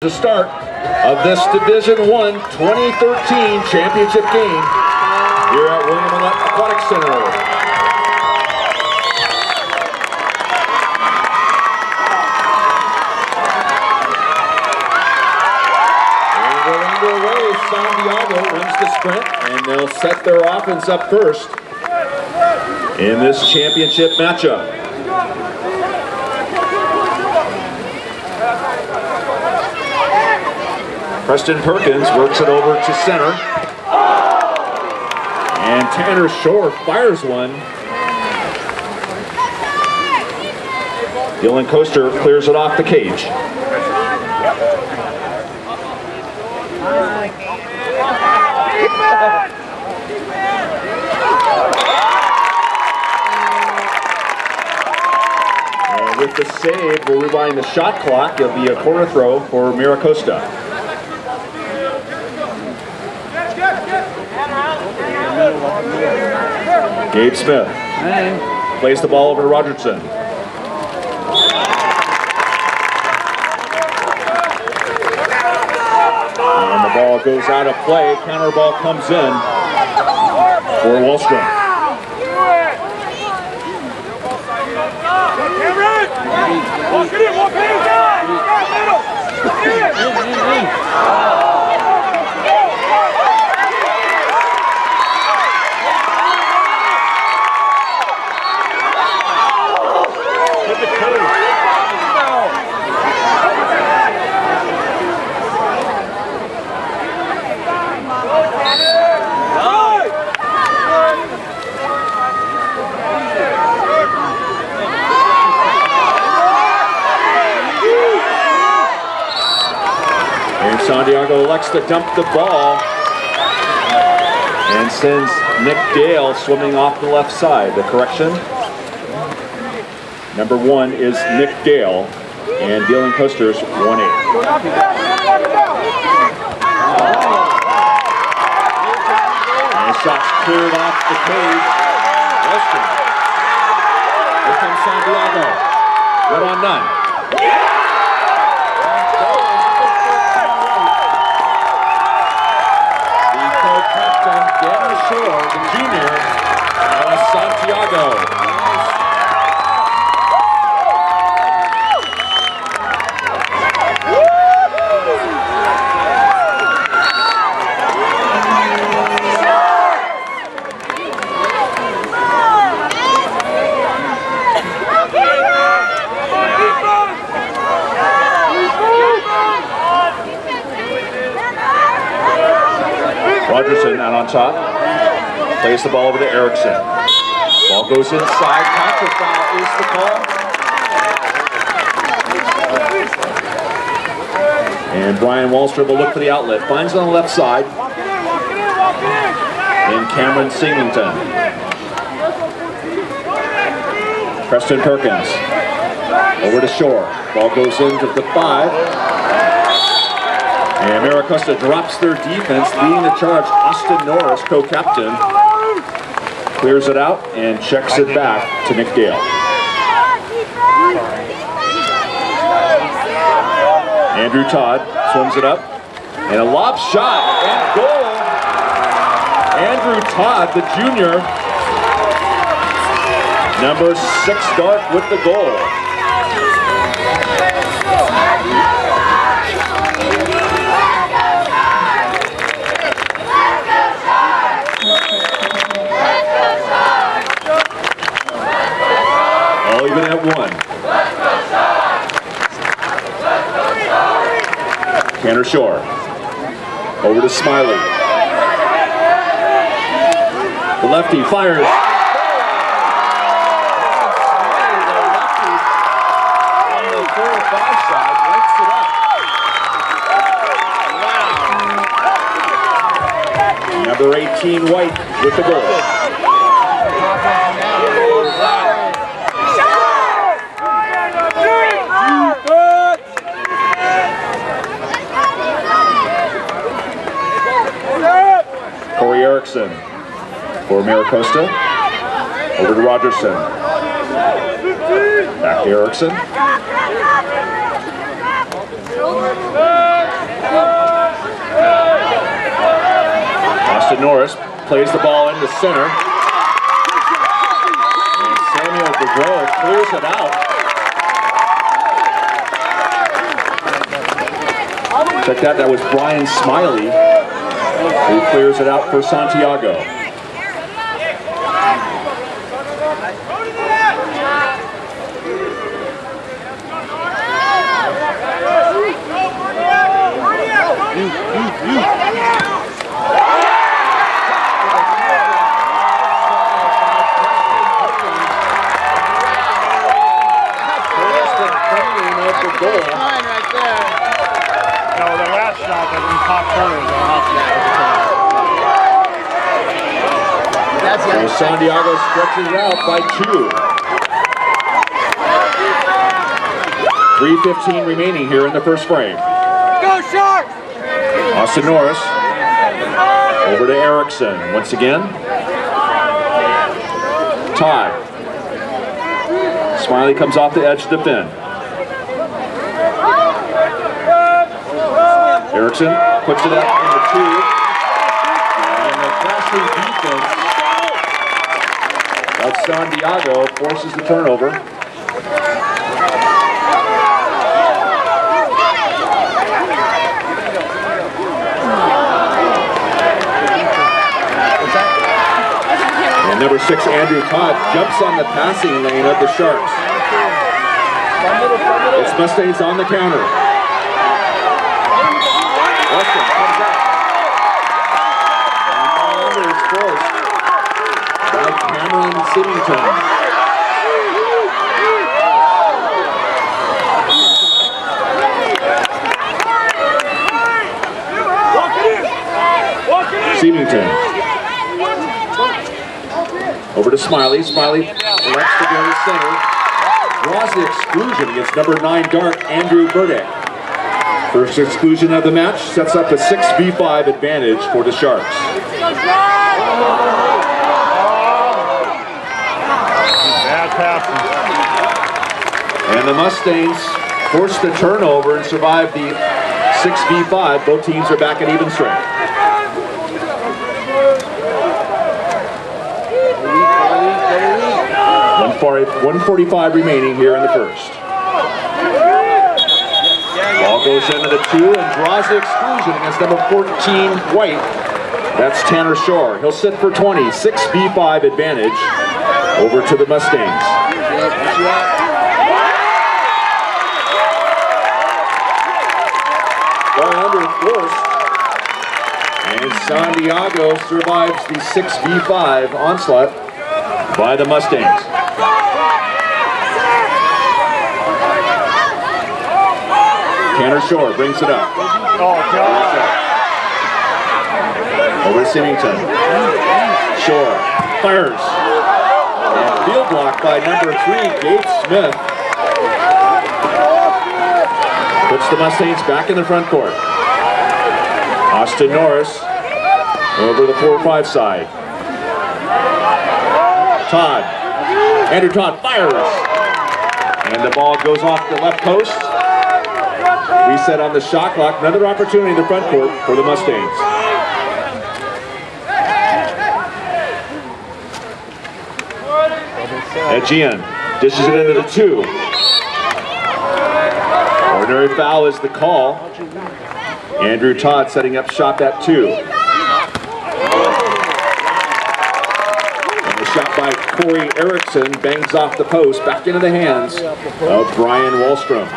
The start of this Division I 2013 championship game here at William Millett Aquatic Center. And we're underway. Santiago wins the sprint, and they'll set their offense up first in this championship matchup. Preston Perkins works it over to center. And Tanner Shore fires one. Dylan Costa clears it off the cage. And with the save, we'll rewind the shot clock. It'll be a corner throw for Mira Costa. Gabe Smith plays the ball over to Rogerson. And the ball goes out of play. Counter ball comes in for Wallstrom. Santiago elects to dump the ball and sends Nick Dale swimming off the left side. The correction, number 1 is Nick Dale, and Dylan Coaster's 1-8. And shots cleared off the cage. Western. Here comes Santiago. 1-on-none. The junior, Santiago. Rogerson out on top. Plays the ball over to Erickson. Ball goes inside. Contra foul is the call. And Brian Wallstrom will look for the outlet. Finds it on the left side. And Cameron Singleton. Preston Perkins. Over to Shore. Ball goes into the 5. And Mira Costa drops their defense, leading the charge. Austin Norris, co-captain, clears it out and checks it back to Nick Dale. Andrew Todd swims it up, and a lob shot and goal. Andrew Todd, the junior, number 6 dart with the goal. All even at 1. Tanner Shore. Over to Smiley. The lefty fires. On the 4 or 5 side, lights it up. Wow. Number 18, White, with the goal. Erickson for Mira Costa. Over to Rogerson. Back to Erickson. Austin Norris plays the ball into center. And Samuel Boudreau clears it out. Check that, that was Brian Smiley who clears it out for Santiago. So Santiago stretches it out by 2. 3:15 remaining here in the first frame. Go Sharks! Austin Norris over to Erickson once again. Todd. Smiley comes off the edge to defend. Erickson puts it up in the 2. And the crashing defense of Santiago forces the turnover. And number 6, Andrew Todd, jumps on the passing lane of the Sharks. It's Mustangs on the counter. Weston comes out. And ball under is forced by Cameron Symington. Symington. Over to Smiley. Smiley lets to go to center. Draws the exclusion against number 9 guard Andrew Burdick. First exclusion of the match sets up a 6v5 advantage for the Sharks. Bad passing. And the Mustangs force the turnover and survive the 6v5. Both teams are back at even strength. 1:45 remaining here in the first. Ball goes into the 2 and draws the exclusion against number 14 White. That's Tanner Shore. He'll sit for 20. 6v5 advantage over to the Mustangs. Ball under forced. And Santiago survives the 6v5 onslaught by the Mustangs. Tanner Shore brings it up. Over to Symington. Shore fires. And field block by number 3, Gabe Smith. Puts the Mustangs back in the front court. Austin Norris over the 4-5 side. Todd. Andrew Todd fires. And the ball goes off the left post. Reset on the shot clock. Another opportunity in the front court for the Mustangs. Etienne dishes it into the 2. Ordinary foul is the call. Andrew Todd setting up shop at 2. And the shot by Corey Erickson bangs off the post back into the hands of Brian Wallstrom.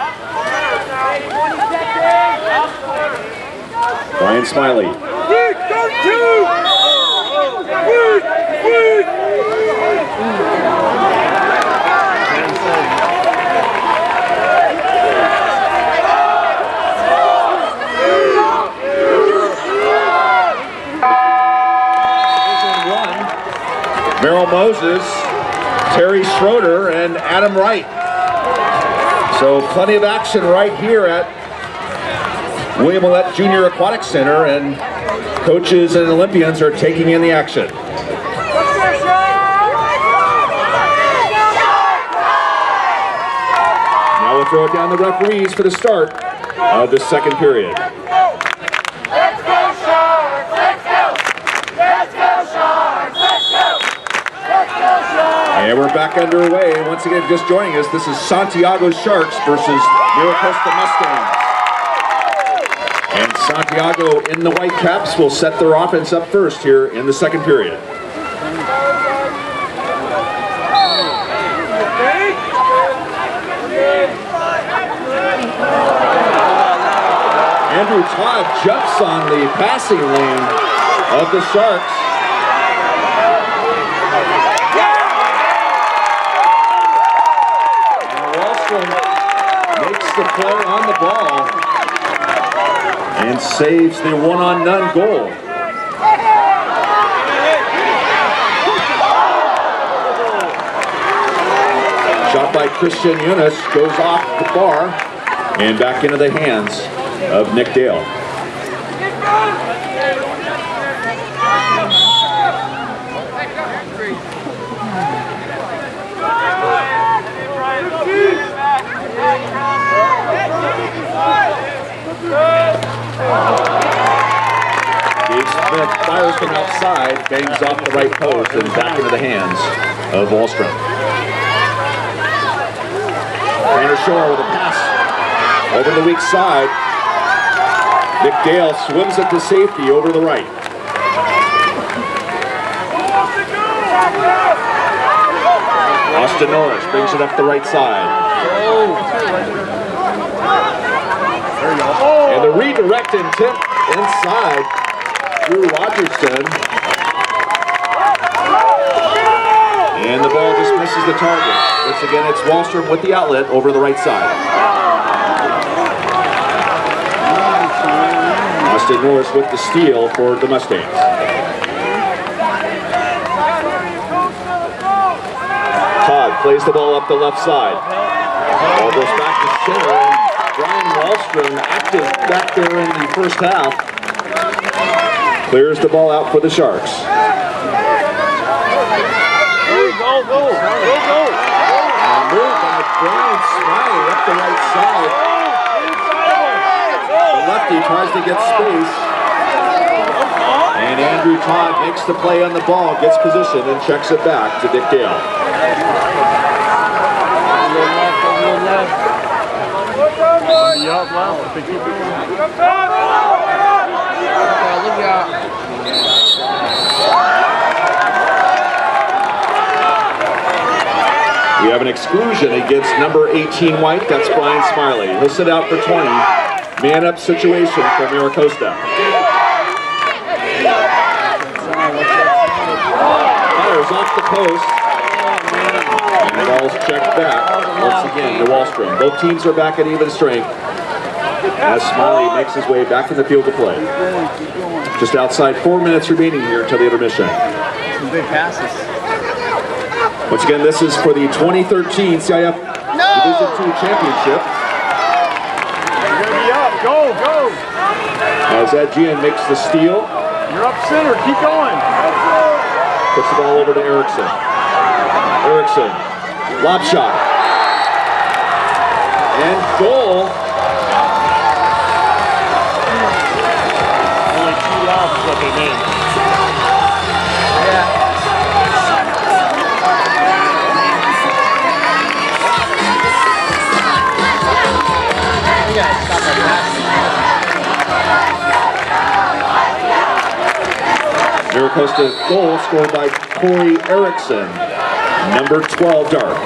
Brian Smiley. Merrill Moses, Terry Schroeder, and Adam Wright. So plenty of action right here at William Ouellette Junior Aquatic Center, and coaches and Olympians are taking in the action. Now we'll throw it down the referees for the start of the second period. Let's go, Sharks! Let's go! And we're back underway. Once again, just joining us, this is Santiago Sharks versus Mira Costa Mustangs. And Santiago in the white caps will set their offense up first here in the second period. Andrew Todd jumps on the passing lane of the Sharks. Makes the play on the ball and saves the one-on-none goal. Shot by Christian Yunus goes off the bar and back into the hands of Nick Dale. Smith fires from outside, bangs off the right post and back into the hands of Wallstrom. Tanner Shore with a pass over the weak side. Nick Dale swims it to safety over the right. Austin Norris brings it up the right side. And the redirect and tip inside Drew Rogerson. And the ball just misses the target. Once again, it's Wallstrom with the outlet over the right side. Austin Norris with the steal for the Mustangs. Todd plays the ball up the left side. Ball goes back to center. Brian Wallstrom, active back there in the first half, clears the ball out for the Sharks. Go. And move by Brian Smiley up the right side. The lefty tries to get space. And Andrew Todd makes the play on the ball, gets position, and checks it back to Dick Dale. We have an exclusion against number 18 white, that's Brian Smiley. He'll sit out for 20. Man up situation for Mira Costa. Fires off the post. And the ball's checked back once again to Wallstrom. Both teams are back at even strength as Smiley makes his way back in the field to play. Just outside 4 minutes remaining here until the intermission. Some big passes. Once again, this is for the 2013 CIF Division II Championship. You're gonna be up. Go. As Adjian makes the steal. You're up center. Keep going. Puts the ball over to Erickson. Erickson, lob shot. And goal. Only 2 lobs is what they need. Yeah. You gotta stop that pass. Mira Costa's goal scored by Corey Erickson, number 12 dark.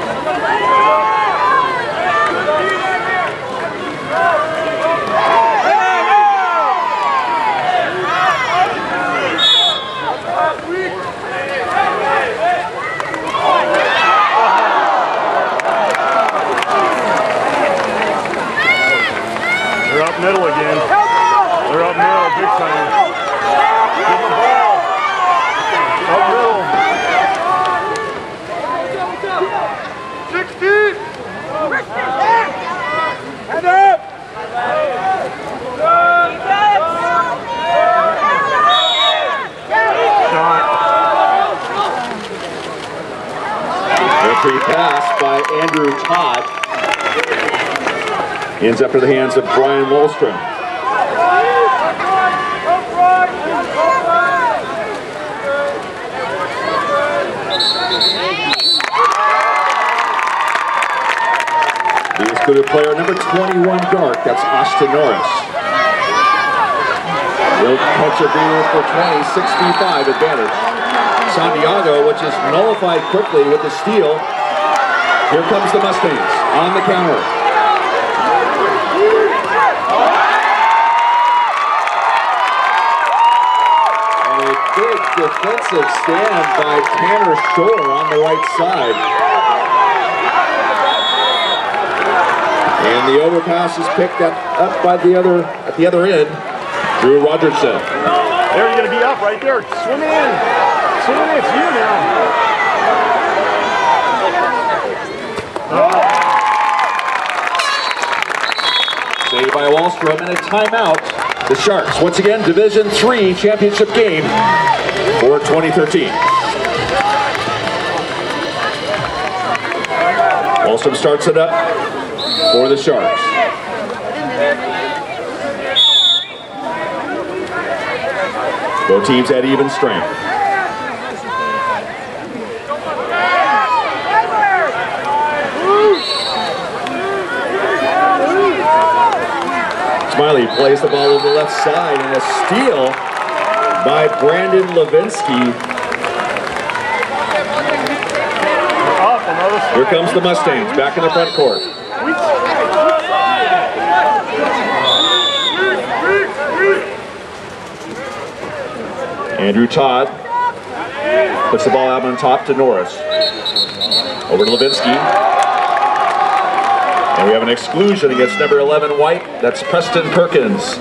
They're up middle again. They're up middle big time. Give the ball. Up middle. 16. Head up. Shot. Entry pass by Andrew Todd. Ends up in the hands of Brian Wallstrom. included player number 21 dark, that's Austin Norris. He'll catch a beer for 20, 6v5 advantage. Santiago, which is nullified quickly with the steal. Here comes the Mustangs on the counter. And a big defensive stand by Tanner Shore on the right side. And the overpass is picked up by at the other end. Drew Rogerson. There, you're going to be up right there. Swim in. Swim in, it's you now. Saved by Wallstrom and a timeout. The Sharks, once again, Division III championship game for 2013. Wallstrom starts it up for the Sharks. Both teams at even strength. Smiley plays the ball over the left side and a steal by Brandon Levinsky. Here comes the Mustangs back in the front court. Andrew Todd puts the ball out on top to Norris. Over to Levinsky. And we have an exclusion against number 11 White. That's Preston Perkins.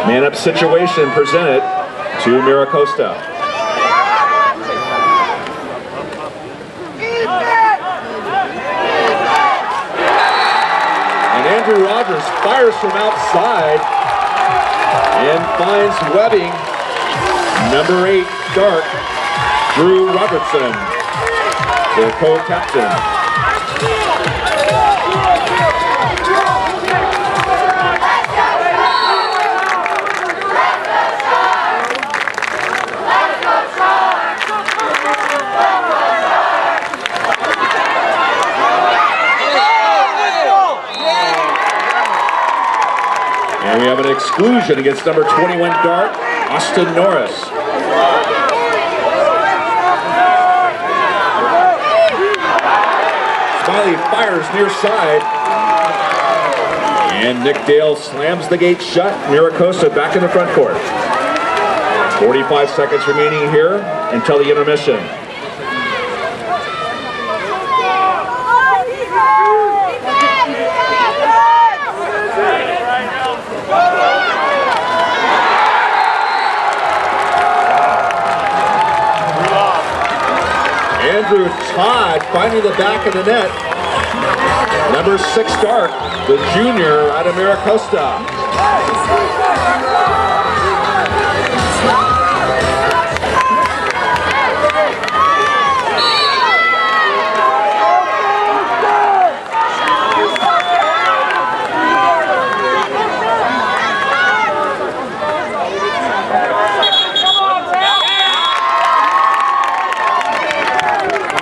Man-up situation presented to Mira Costa. And Andrew Rogers fires from outside and finds webbing. Number 8, dark, Drew Robertson, the co-captain. And we have an exclusion against number 21 dark, Austin Norris. Smiley fires near side. And Nick Dale slams the gate shut. Mira Costa back in the front court. 45 seconds remaining here until the intermission. Andrew Todd finding the back of the net. Number 6 dark, the junior out of Mira Costa.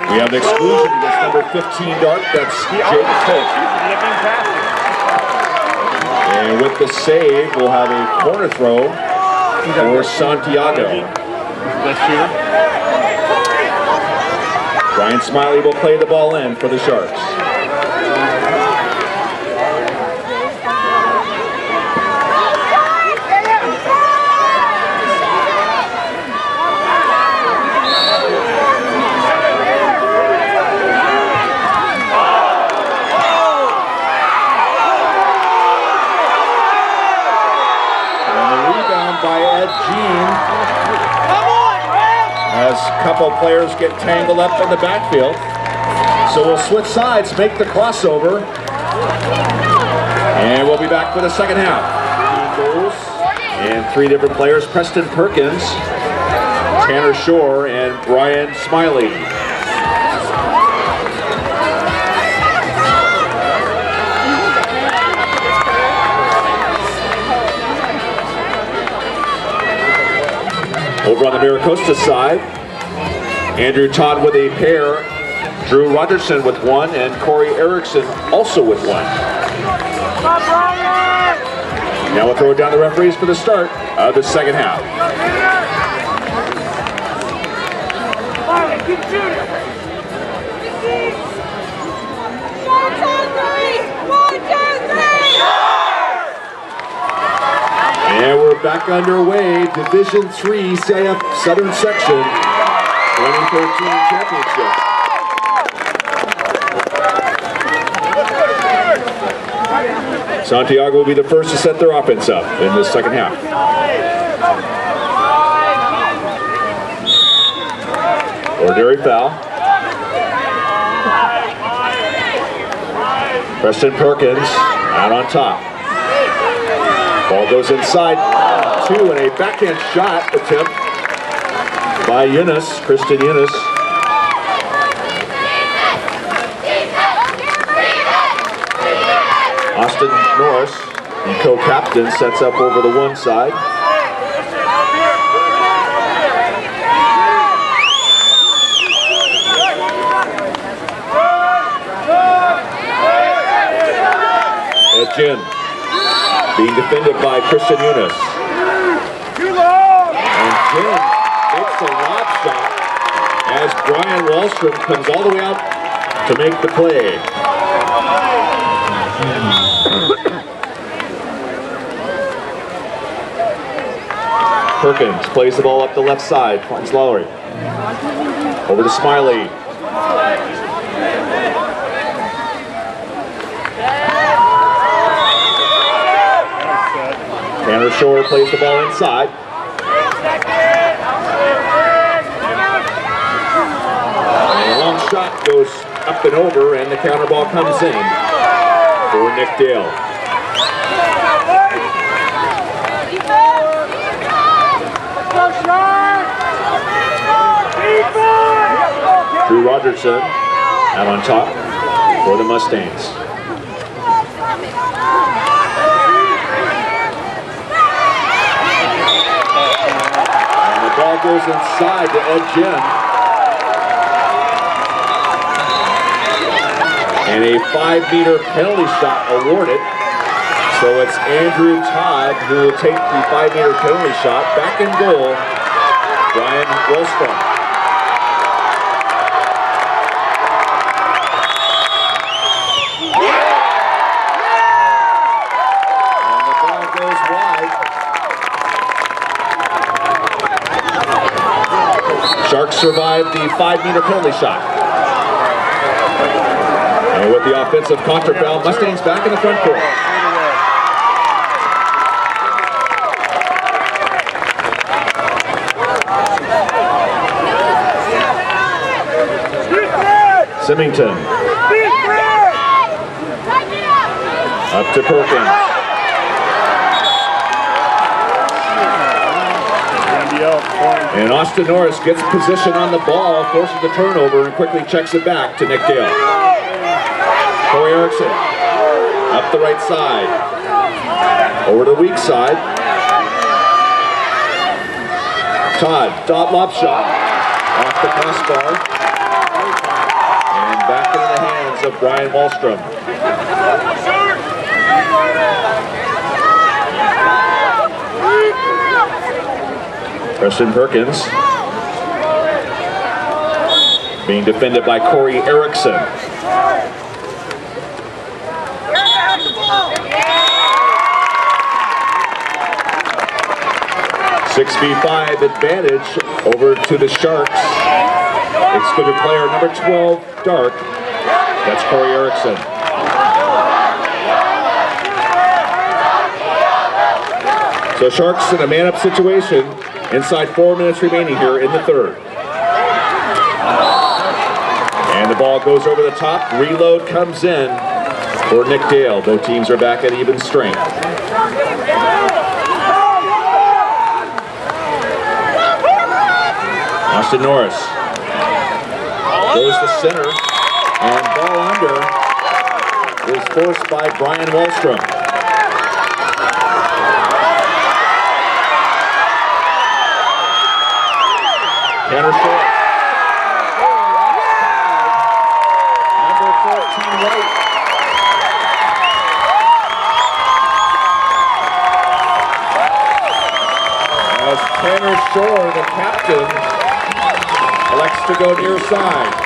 We have an exclusion against number 15 dark, that's Jake Cook. And with the save, we'll have a corner throw for Santiago. Brian Smiley will play the ball in for the Sharks. As a couple players get tangled up in the backfield. So we'll switch sides, make the crossover. And we'll be back for the second half. And 3 different players, Preston Perkins, Tanner Shore, and Brian Smiley. Over on the Mira Costa side, Andrew Todd with a pair Drew Rogerson with 1, and Corey Erickson also with 1. Now we'll throw it down the referees for the start of the second half. And we're back underway. Division III CIF Southern Section 2013 Championship. Santiago will be the first to set their offense up in the second half. Ordinary foul. Preston Perkins out on top. Ball goes inside, 2, and a backhand shot attempt by Kristen Yunus. Austin Norris, the co-captain, sets up over the one side. Jen being defended by Kristen Yunus. And Jen takes a lob shot as Brian Wallstrom comes all the way out to make the play. Perkins plays the ball up the left side, finds Lowry. Over to Smiley. Tanner Shore plays the ball inside. And a long shot goes up and over, and the counter ball comes in for Nick Dale. Drew Rogerson out on top for the Mustangs. And the ball goes inside to Ed Jen. And a 5-meter penalty shot awarded. So it's Andrew Todd who will take the 5-meter penalty shot. Back in goal, Brian Wallstrom. And the ball goes wide. Sharks survive the 5-meter penalty shot. And with the offensive contra foul, Mustangs back in the front court. Symington. Up to Perkins. And Austin Norris gets position on the ball, forces the turnover, and quickly checks it back to Nick Dale. Corey Erickson up the right side. Over to the weak side. Todd, dot lob shot off the crossbar. And back into the hands of Brian Wallstrom. Preston Perkins being defended by Corey Erickson. 6v5 advantage over to the Sharks. Excluded player number 12, Dark. That's Corey Erickson. So Sharks in a man-up situation inside 4 minutes remaining here in the third. And the ball goes over the top. Reload comes in for Nick Dale. Both teams are back at even strength. Austin Norris goes to center, and ball under is forced by Brian Wallstrom. Tanner Short. as Tanner Shore, the captain, elects to go near side.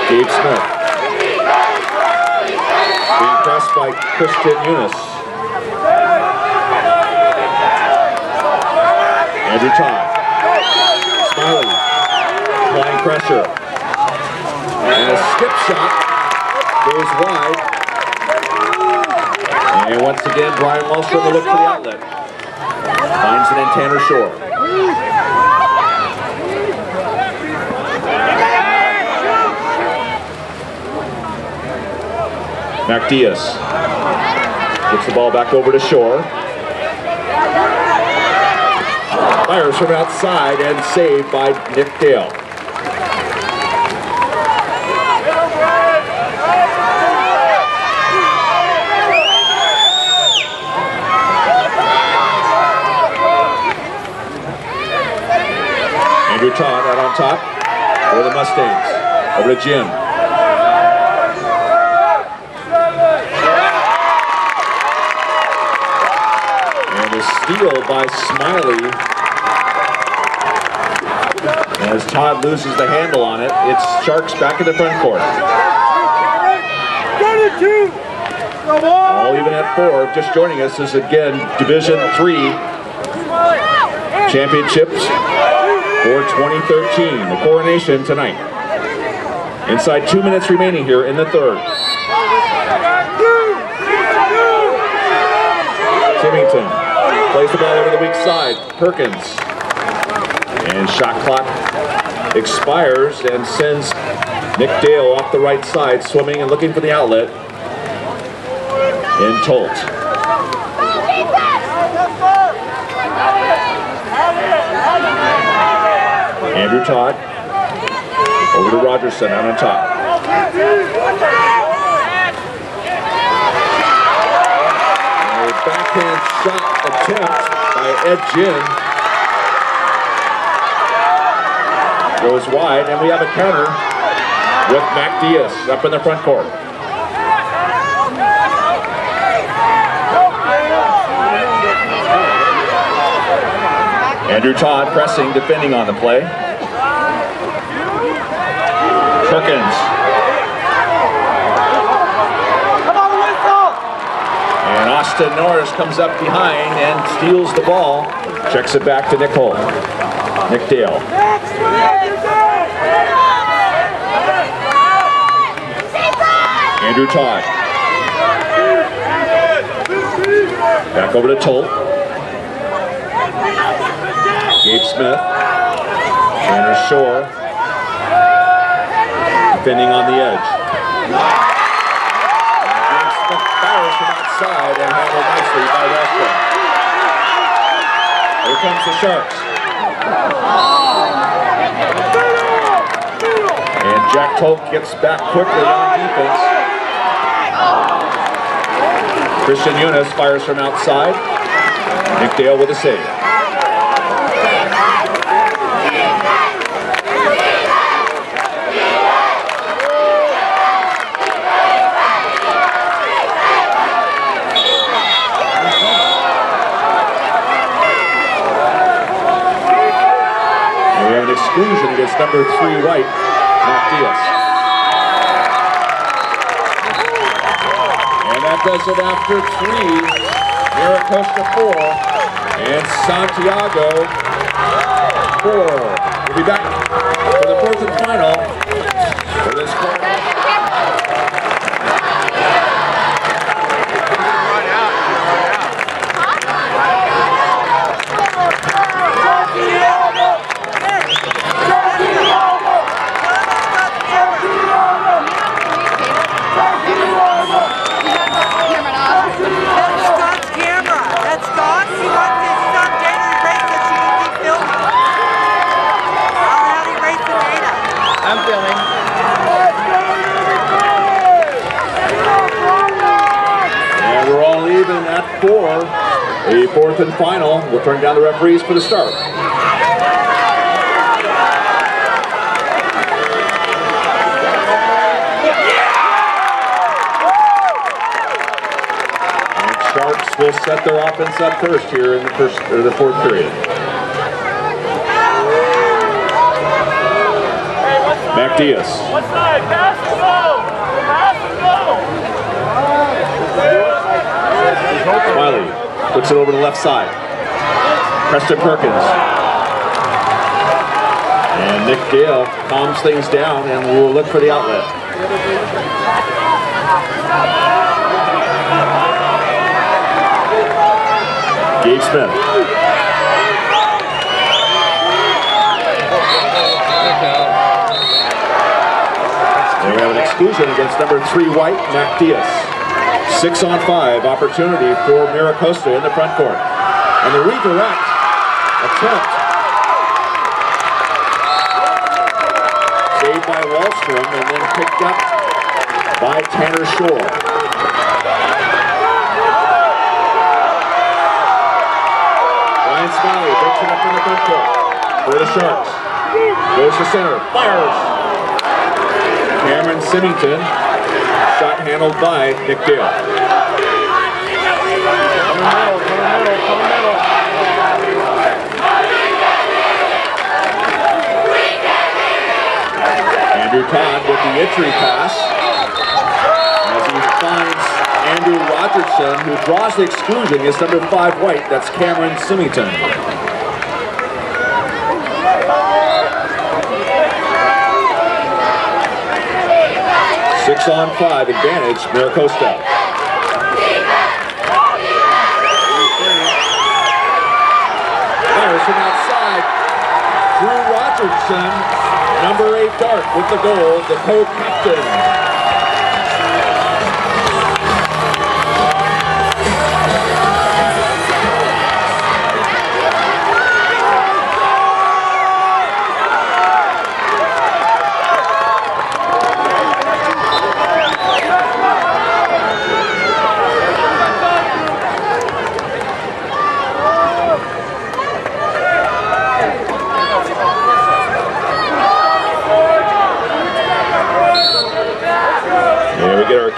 Gabe Smith being pressed by Christian Eunice. Andrew Todd. Smiley applying pressure. And a skip shot goes wide. And once again, Brian Wallstrom will look for the outlet. Finds it in Tanner Shore. Mac Diaz gets the ball back over to Shore. Fires from outside and saved by Nick Dale. Andrew Todd out on top for the Mustangs. Over to Jim. Steal by Smiley. As Todd loses the handle on it, it's Sharks back in the front court. All even at 4. Just joining us is again Division III championships for 2013. The coronation tonight. Inside 2 minutes remaining here in the third. Symington plays the ball over the weak side. Perkins. And shot clock expires and sends Nick Dale off the right side, swimming and looking for the outlet. In Tolt. Andrew Todd. Over to Rogerson out on top. Backhand shot attempt by Ed Ginn goes wide, and we have a counter with Mac Diaz up in the front court. Andrew Todd pressing, defending on the play. Perkins. And Austin Norris comes up behind and steals the ball. Checks it back to Nick Holt. Nick Dale. Andrew Todd. Back over to Tolt. Gabe Smith. Tanner Shore. Defending on the edge. Fires from outside and handled nicely by Westbrook. Here comes the Sharks. And Jack Tolt gets back quickly on defense. Christian Eunice fires from outside. Nick Dale with a save. Exclusion against number 3 right, Mac Diaz. And that does it after 3. Mira Costa 4 and Santiago 4. We'll be back for the 4th and final for this quarter. That's Scott's camera. That's Scott. He wants his son daily race for a fourth and final. We'll turn down the referees for the start. And Sharks will set their offense up first here in the fourth period. Mac Diaz. One side, pass and go! Pass and go! Smiley puts it over to the left side. Preston Perkins. And Nick Dale calms things down and will look for the outlet. Gabe Smith. And we have an exclusion against number 3 White, Mac Diaz. 6-on-5 opportunity for Mira Costa in the front court. And the redirect attempt saved by Wallstrom and then picked up by Tanner Shore. Brian Smiley breaks it up in the front court for the Sharks. Goes to center, fires. Cameron Symington, shot handled by Nick Dale. Andrew Todd with the entry pass as he finds Andrew Rogerson, who draws the exclusion against number 5 White. That's Cameron Symington. 6-on-5 advantage, Mira Costa. Fires from outside. Drew Rogerson, number 8 Dart with the goal, the co-captain.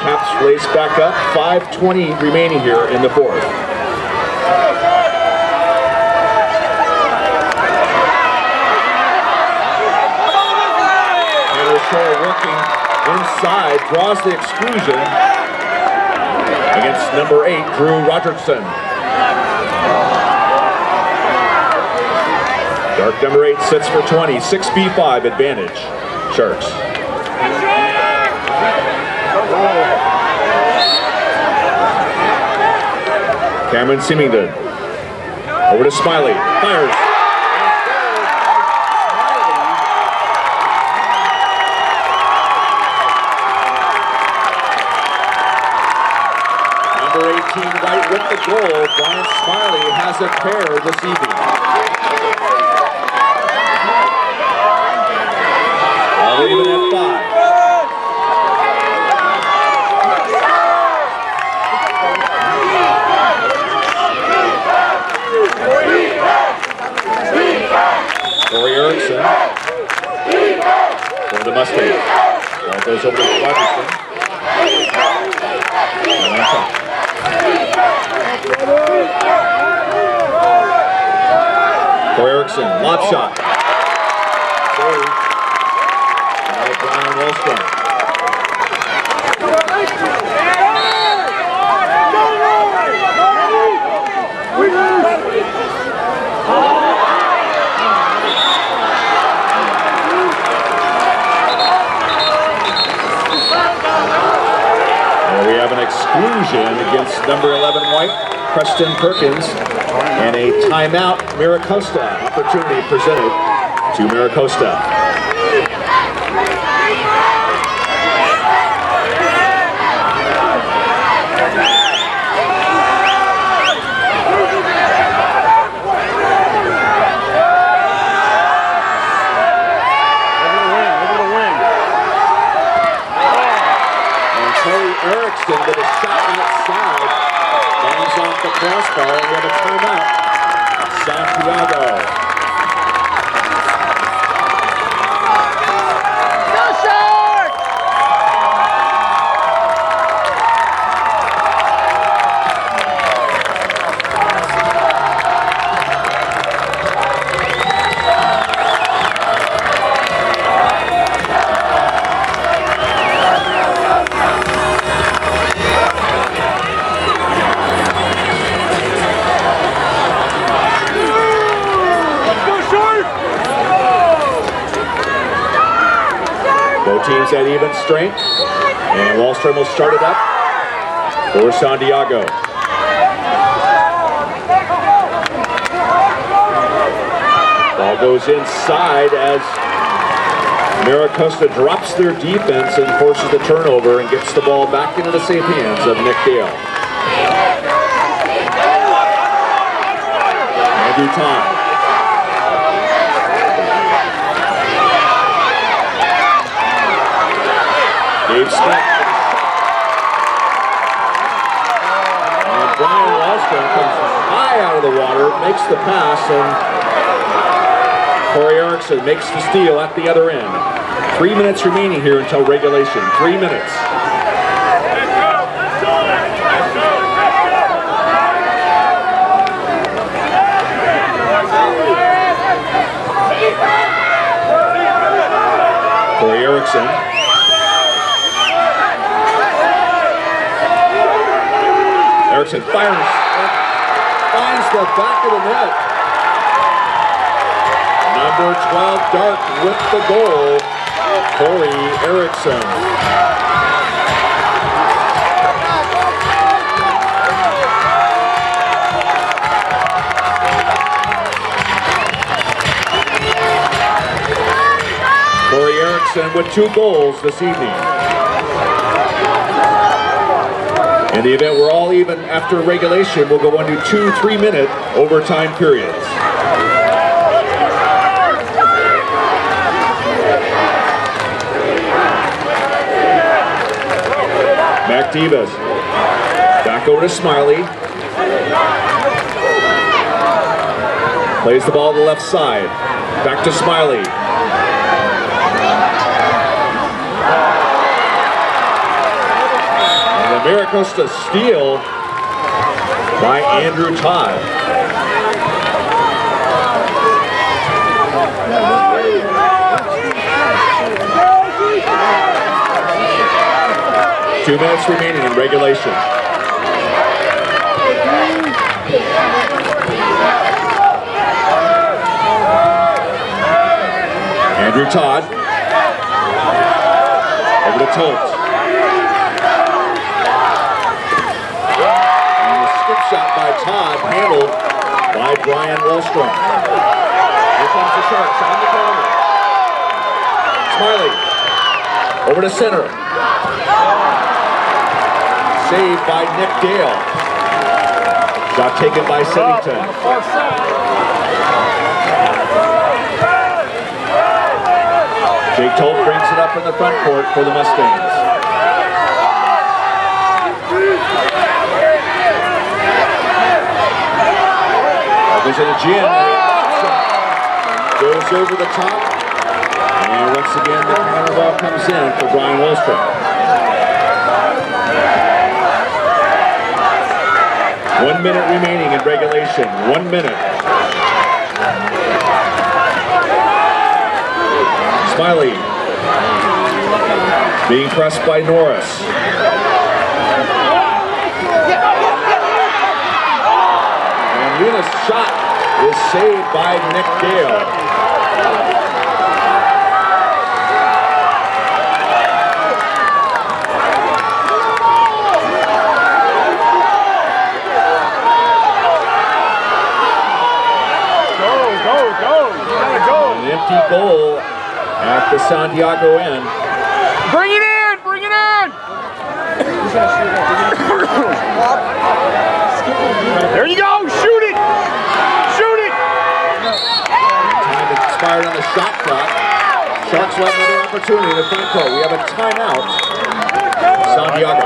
Caps race back up. 5:20 remaining here in the fourth. Taylor Shore working inside, draws the exclusion against number 8, Drew Rogerson. Dark number 8 sits for 20. 6B5 advantage, Sharks. Cameron Symington. Over to Smiley. Fires. Number 18 White with the goal. Brian Smiley has a pair this evening. All even at 5. Corey Erickson for the Mustangs. Ball goes over to Rogerson. And on top. Corey Erickson, lob shot. Saved by Brian Wallstrom. We have an exclusion against number 11 White, Preston Perkins, and a timeout, Mira Costa. Opportunity presented to Mira Costa. Erickson with a shot outside, bounds off the teams at even strength. And Wallstrom will start it up for Santiago. Ball goes inside as Mira Costa drops their defense and forces the turnover and gets the ball back into the safe hands of Nick Dale. Andrew Todd. Dave Smith. And Brian Wallstrom comes high out of the water, makes the pass, and Corey Erickson makes the steal at the other end. 3 minutes remaining here until regulation. 3 minutes. Corey Erickson. Erickson fires and finds the back of the net. Number 12 Dark with the goal, Corey Erickson. Corey Erickson with 2 goals this evening. In the event we're all even after regulation, we'll go into 2 3-minute overtime periods. Mac Divas. Back over to Smiley. Plays the ball to the left side. Back to Smiley. And the Mira Costa steal by Andrew Todd. Two minutes remaining in regulation. Andrew Todd. Over to Tolt. And the skip shot by Todd, handled by Brian Wallstrom. Here comes the Sharks on the corner. Smiley. Over to center. Saved by Nick Dale. Shot taken by Sennington. Jake Tolt brings it up in the front court for the Mustangs. Goes in a gym. Goes over the top. And once again, the counter ball comes in for Brian Wallstrom. 1 minute remaining in regulation. 1 minute. Smiley being pressed by Norris. And Yuna's shot is saved by Nick Dale. An empty goal at the Santiago end. Bring it in! Bring it in! There you go! Shoot it! Shoot it! Time expired on the shot clock. Sharks will have another opportunity in the front court. We have a timeout. Santiago.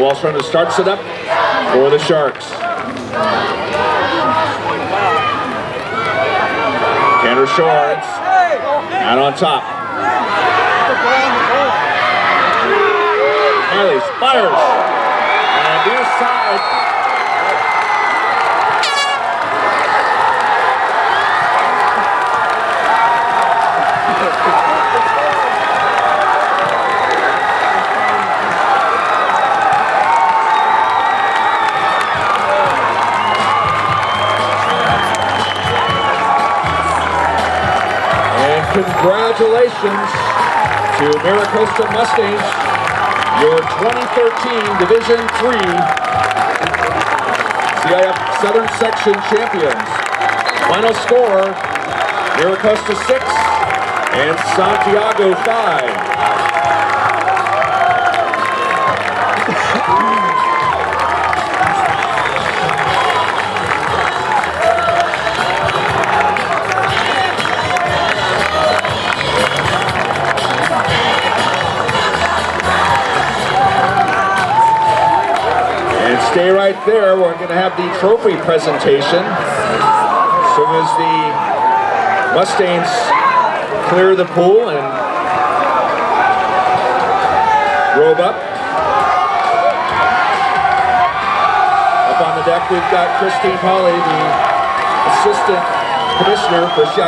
Walsh runner starts it up for the Sharks. Tanner Shorts out on top. Miley fires. And near side. Congratulations to Mira Costa Mustangs, your 2013 Division III CIF Southern Section champions. Final score, Mira Costa 6 and Santiago 5. Stay right there. We're going to have the trophy presentation. As soon as the Mustangs clear the pool and robe up. Up on the deck, we've got Christine Hawley, the assistant commissioner for CIF.